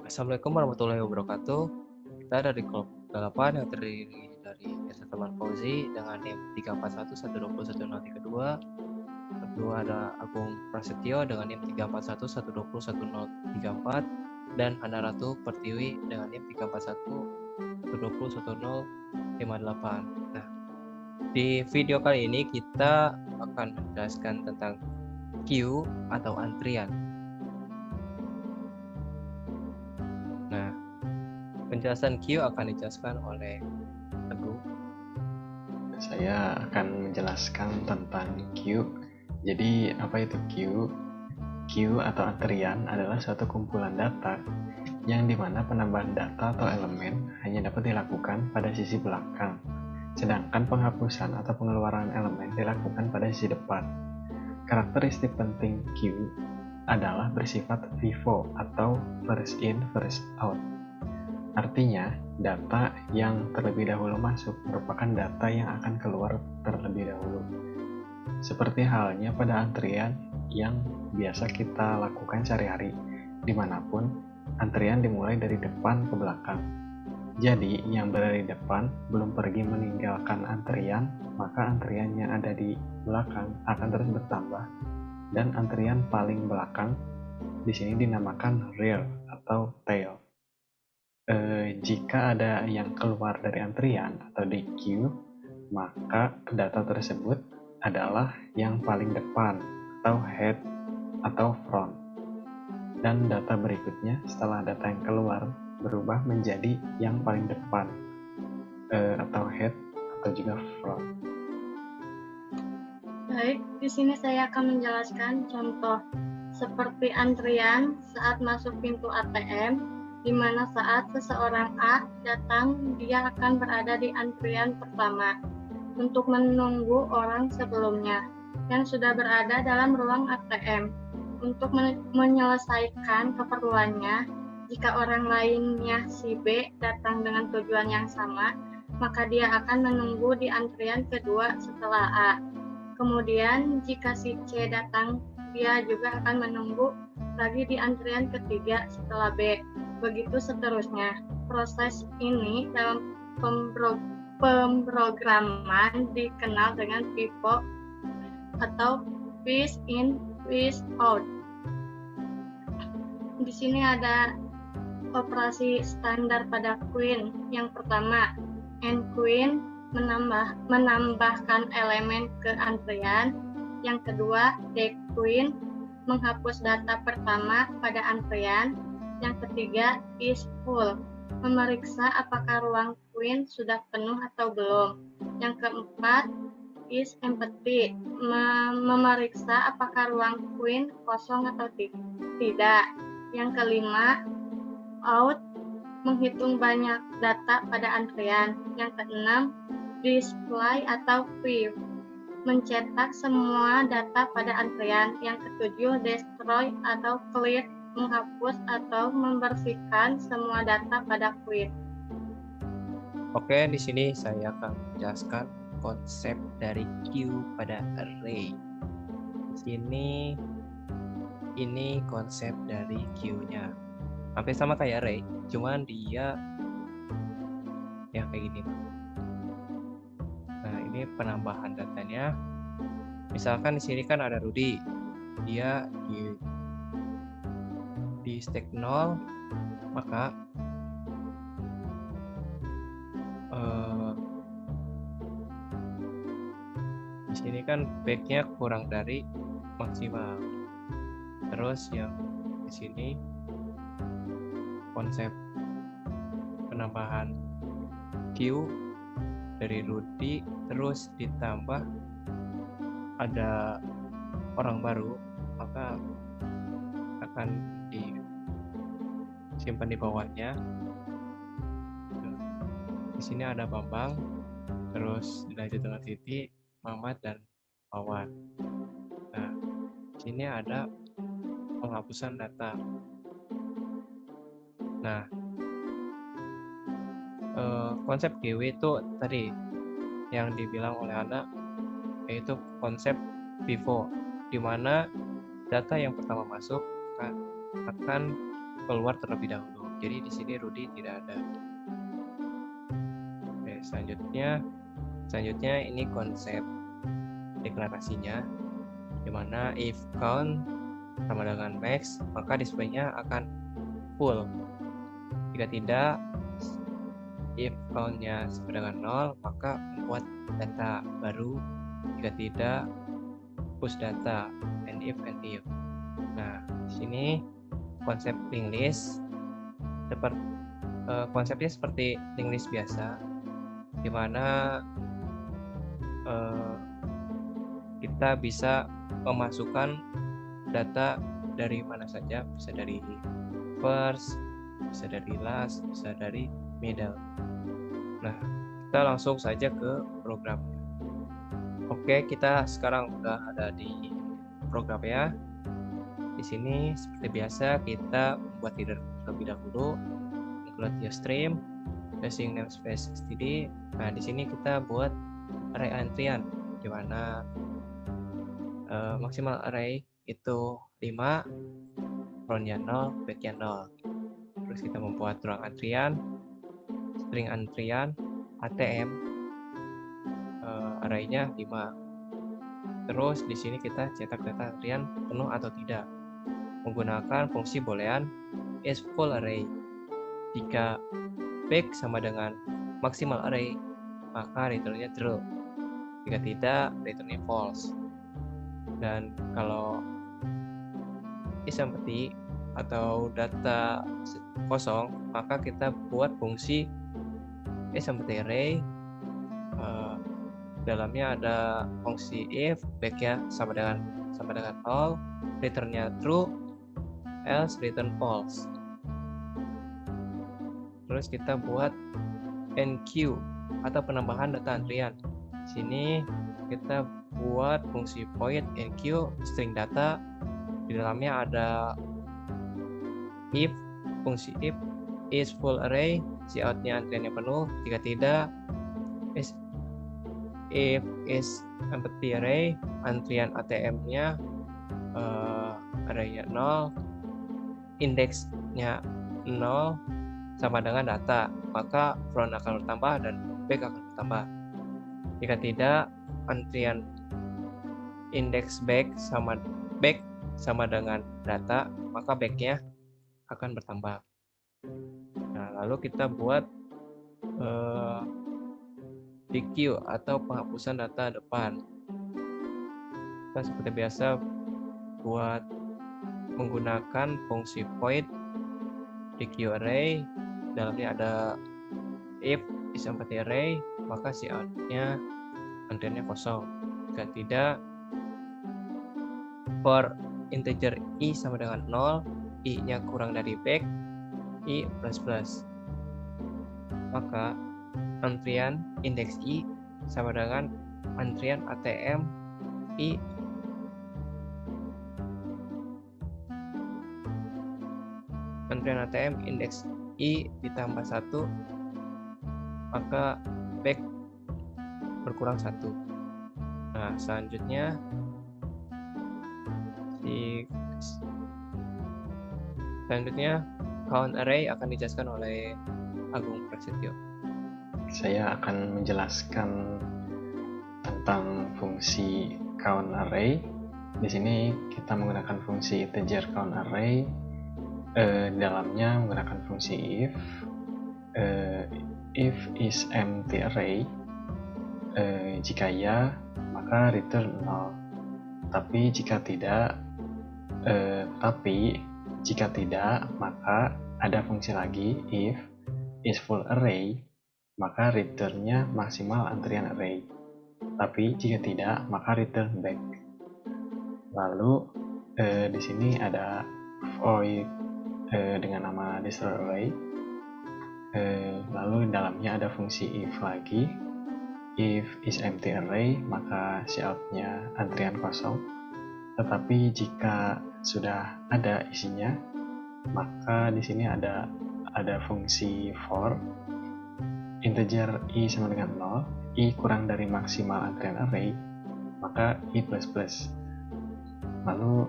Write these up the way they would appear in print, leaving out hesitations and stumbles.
Assalamualaikum warahmatullahi wabarakatuh. Kita dari kelompok 8 yang terdiri dari Teman Fauzi dengan NIM 341120132. Kedua ada Agung Prasetyo dengan NIM 341120134 dan Hana Ratu Pertiwi dengan NIM 34112011058. Nah, di video kali ini kita akan menjelaskan tentang queue atau antrian. Nah, penjelasan queue akan dijelaskan oleh Agung. Saya akan menjelaskan tentang queue. Jadi apa itu queue? Queue atau antrian adalah suatu kumpulan data yang dimana penambahan data atau elemen hanya dapat dilakukan pada sisi belakang, sedangkan penghapusan atau pengeluaran elemen dilakukan pada sisi depan. Karakteristik penting queue adalah bersifat FIFO atau first in first out. Artinya, data yang terlebih dahulu masuk merupakan data yang akan keluar terlebih dahulu. Seperti halnya pada antrian yang biasa kita lakukan sehari-hari, dimanapun antrian dimulai dari depan ke belakang. Jadi, yang berada di depan belum pergi meninggalkan antrian, maka antrian yang ada di belakang akan terus bertambah, dan antrian paling belakang di sini dinamakan rear atau tail. Jika ada yang keluar dari antrian atau di queue, maka data tersebut adalah yang paling depan atau head atau front. Dan data berikutnya setelah data yang keluar berubah menjadi yang paling depan atau head atau juga front. Baik, di sini saya akan menjelaskan contoh seperti antrian saat masuk pintu ATM, di mana saat seseorang A datang, dia akan berada di antrian pertama untuk menunggu orang sebelumnya yang sudah berada dalam ruang ATM untuk menyelesaikan keperluannya. Jika orang lainnya si B datang dengan tujuan yang sama, maka dia akan menunggu di antrian kedua setelah A. Kemudian jika si C datang, dia juga akan menunggu lagi di antrian ketiga setelah B. Begitu seterusnya. Proses ini dalam pemrograman dikenal dengan FIFO atau first in first out. Di sini ada operasi standar pada queue. Yang pertama, end queue menambahkan elemen ke antrian. Yang kedua, deck queue menghapus data pertama pada antrian. Yang ketiga, is full memeriksa apakah ruang queue sudah penuh atau belum. Yang keempat, is empty memeriksa apakah ruang queue kosong atau tidak. Yang kelima, out menghitung banyak data pada antrian. Yang keenam, display atau view mencetak semua data pada antrian. Yang ketujuh, destroy atau clear menghapus atau membersihkan semua data pada queue. Oke, di sini saya akan menjelaskan konsep dari queue pada array. Di sini ini konsep dari queue-nya. Hampir sama kayak array, cuman dia ya kayak gini. Nah, ini penambahan datanya. Misalkan di sini kan ada Rudy. Dia di stack 0, maka di sini kan back-nya kurang dari maksimal. Terus yang di sini konsep penambahan queue dari Rudy, terus ditambah ada orang baru, maka akan disimpan di bawahnya. Di sini ada Bambang, terus dilanjut dengan Titi, Mamat, dan Wawan. Nah, di sini ada penghapusan data. Nah, konsep queue itu tadi yang dibilang oleh Ana, yaitu konsep FIFO, di mana data yang pertama masuk akan keluar terlebih dahulu. Jadi di sini Rudy tidak ada. Oke, selanjutnya ini konsep deklarasinya, di mana if count sama dengan max, maka display-nya akan full. Jika tidak, if count-nya sama dengan 0, maka membuat data baru. Jika tidak, push data, and if. Nah, di sini konsep linked list konsepnya seperti linked list biasa, di mana kita bisa memasukkan data dari mana saja, bisa dari first, bisa dari last, bisa dari middle. Nah, kita langsung saja ke programnya. Oke, kita sekarang udah ada di programnya. Di sini seperti biasa kita membuat header terlebih dahulu, include your stream, using namespace std. Nah, di sini kita buat array antrian, di mana maksimal array itu 5, frontnya 0, backnya 0. Terus kita membuat ruang antrian, string antrian, ATM, arraynya 5. Terus di sini kita cetak data antrian penuh atau tidak menggunakan fungsi boolean is full array. Jika back sama dengan maksimal array, maka returnnya true. Jika tidak, returnnya false. Dan kalau is empty atau data kosong, maka kita buat fungsi is empty array. Dalamnya ada fungsi if, back-nya sama dengan 0, returnnya true, else return false. Terus kita buat enqueue atau penambahan data antrian. Di sini kita buat fungsi void enqueue string data. Di dalamnya ada if, fungsi if is full array, cout-nya antriannya penuh. Jika tidak, if is empty array, antrian ATM-nya arraynya 0, indeksnya 0 sama dengan data, maka front akan bertambah dan back akan bertambah. Jika tidak, antrian indeks back sama dengan data, maka back-nya akan bertambah. Nah, lalu kita buat dequeue atau penghapusan data depan. Kita seperti biasa buat menggunakan fungsi void dequeue array. Dalamnya ada if is empty array, maka cout-nya antriannya kosong. Jika tidak, for integer i sama dengan 0, i-nya kurang dari back, i plus, maka antrian indeks i sama dengan antrian ATM i antrian ATM indeks i ditambah 1, maka back berkurang 1. Nah, selanjutnya count array akan dijelaskan oleh Agung Prasetyo. Saya akan menjelaskan tentang fungsi count array. Di sini kita menggunakan fungsi integer count array. Dalamnya menggunakan fungsi if is empty array. Jika ya, maka return 0. Tapi jika tidak, maka ada fungsi lagi if is full array, maka returnnya maksimal antrian array. Tapi jika tidak, maka return back. Lalu di sini ada void dengan nama destroy array. Lalu dalamnya ada fungsi if lagi. If is empty array, maka cout-nya antrian kosong. Tetapi jika sudah ada isinya, maka di sini ada fungsi for integer i sama dengan 0, i kurang dari maksimal antrian array, maka i plus. Lalu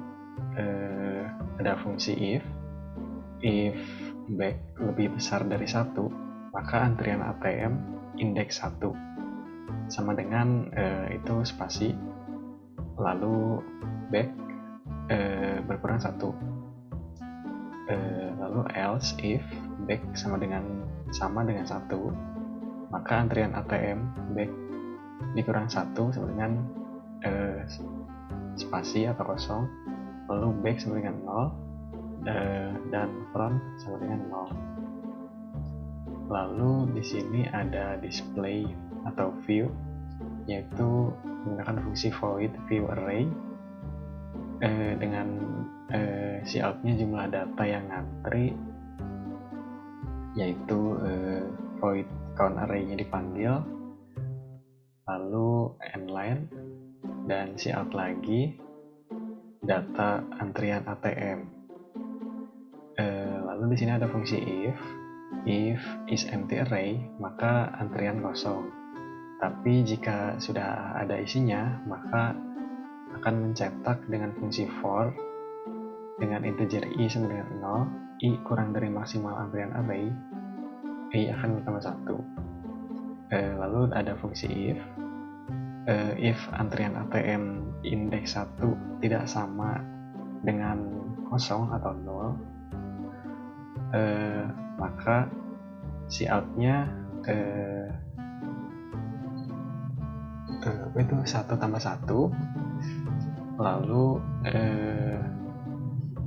ada fungsi if back lebih besar dari 1, maka antrian ATM indeks 1 sama dengan itu spasi lalu back berkurang 1. Lalu else if back sama dengan 1, maka antrian ATM back dikurang 1 sama dengan spasi atau kosong, lalu back sama dengan 0, dan front sama dengan 0. Lalu di sini ada display atau view, yaitu menggunakan fungsi void view array dengan cout-nya jumlah data yang ngantri, yaitu void count array-nya dipanggil, lalu endline, dan cout lagi data antrian ATM. Lalu di sini ada fungsi if is empty array, maka antrian kosong. Tapi jika sudah ada isinya, maka akan mencetak dengan fungsi for dengan integer i sama dengan 0, i kurang dari maksimal antrian array, i akan bertambah 1. Lalu ada fungsi if antrian ATM indeks 1 tidak sama dengan kosong atau 0, maka cout-nya itu 1 tambah 1, lalu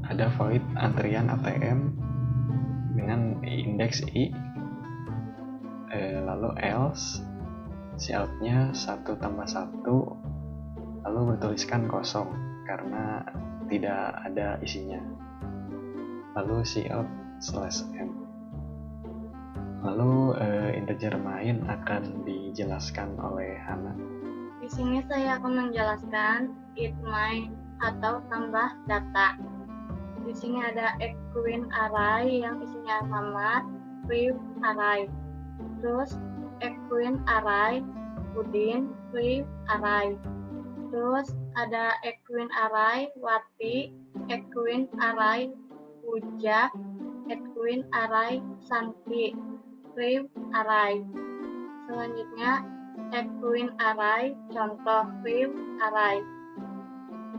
ada void antrian ATM dengan indeks i, lalu else cout-nya 1 tambah 1, lalu bertuliskan kosong karena tidak ada isinya, lalu cout/m. Lalu integer main akan dijelaskan oleh Hana. Di sini saya akan menjelaskan it main atau tambah data. Di sini ada equine array yang isinya sama free array. Terus equine array Udin free array. Terus ada equine array Wati, equine array Puja, equine array Santi, free array. Selanjutnya equine array contoh free array.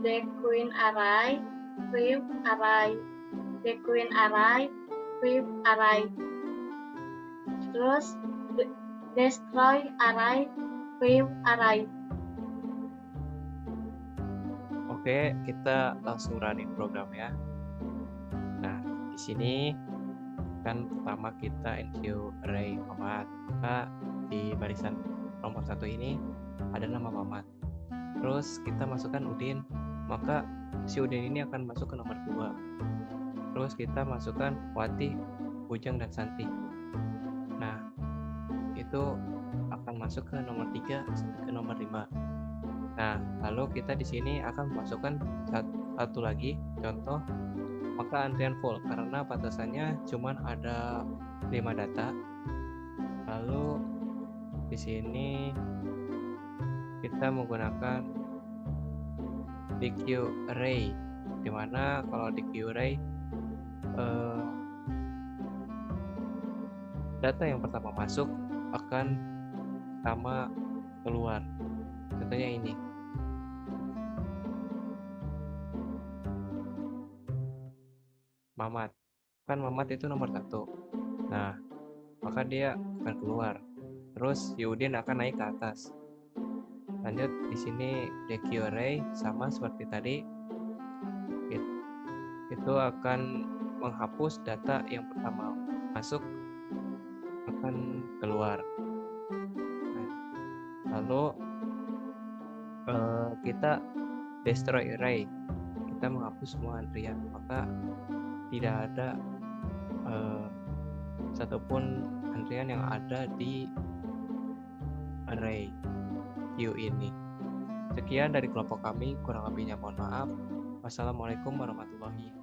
Dequine array free array. Dequine array free array. Terus destroy array free array. Oke, kita langsung running program ya. Nah, di sini kan pertama kita enqueue array Mamat, maka di barisan nomor 1 ini ada nama Mamat. Terus kita masukkan Udin, maka si Udin ini akan masuk ke nomor 2. Terus kita masukkan Wati, Bujang, dan Santi. Nah, itu akan masuk ke nomor 3 sampai ke nomor 5. Nah, lalu kita di sini akan masukkan satu lagi contoh, maka antrian full karena batasannya cuma ada 5 data. Lalu di sini kita menggunakan DQ array, dimana kalau DQ array data yang pertama masuk akan sama keluar. Contohnya ini. Mamat. Kan Mamat itu nomor 1. Nah, maka dia akan keluar. Terus Yudin akan naik ke atas. Lanjut di sini DQ array sama seperti tadi. Itu akan menghapus data yang pertama masuk akan keluar. Nah, lalu kita destroy array. Kita menghapus semua antrian, maka tidak ada satupun antrian yang ada di array Q ini. Sekian dari kelompok kami, kurang lebihnya mohon maaf. Wassalamualaikum warahmatullahi wabarakatuh.